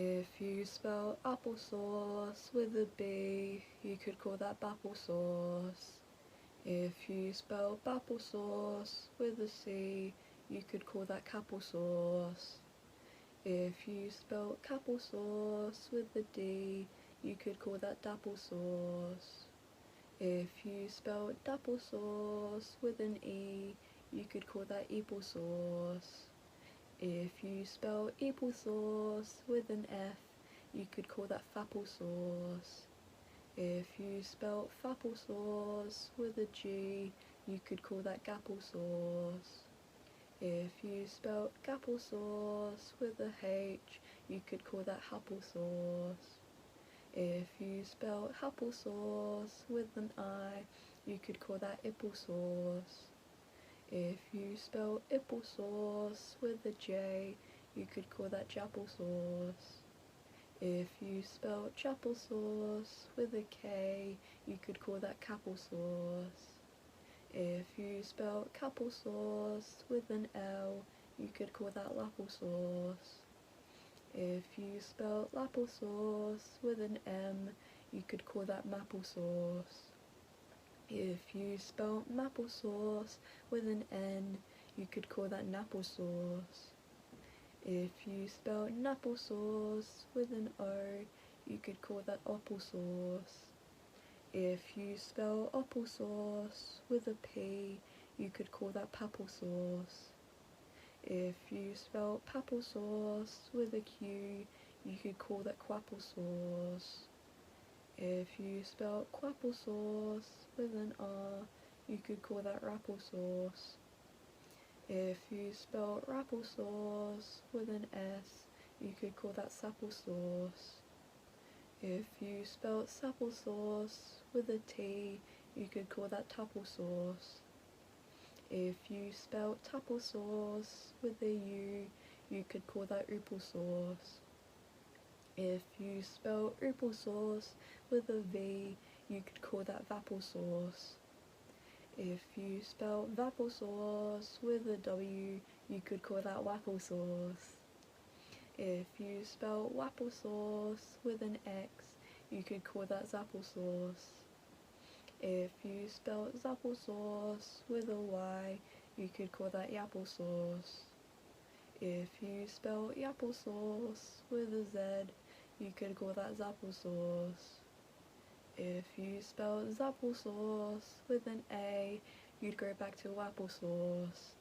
If you spell applesauce with a B, you could call that bapple sauce. If you spell bapple sauce with a C, you could call that capple sauce. If you spell capple sauce with a D, you could call that dapple sauce. If you spell dapple sauce with an E, you could call that apple sauce. If you spell applesauce with an F, you could call that fapple sauce. If you spell fapple sauce with a G, you could call that gapple sauce. If you spell gapple sauce with a H, you could call that happle sauce. If you spell happle sauce with an I, you could call that ipple sauce. If you spell ipple sauce with a J, you could call that japple sauce. If you spell japple sauce with a K, you could call that capple sauce. If you spell capple sauce with an L, you could call that lapple sauce. If you spell lapple sauce with an M, you could call that maple sauce. If you spell maple sauce with an N, you could call that napple sauce. If you spell napple sauce with an O, you could call that apple sauce. If you spell apple sauce with a P, you could call that papple sauce. If you spell papple sauce with a Q, you could call that quapple sauce. If you spell quapple sauce with an R, you could call that rapple sauce. If you spell rapple sauce with an S, you could call that sapple sauce. If you spell sapple sauce with a T, you could call that tapple sauce. If you spell tapple sauce with a U, you could call that oople sauce. If you spell oople sauce with a V, you could call that vapple sauce. If you spell vapple sauce with a W, you could call that wapple sauce. If you spell wapple sauce with an X, you could call that zapple sauce. If you spell zapple sauce with a Y, you could call that yapple sauce. If you spell yapple sauce with a Z, you could call that zapple sauce. If you spell zapple sauce with an A, you'd go back to apple sauce.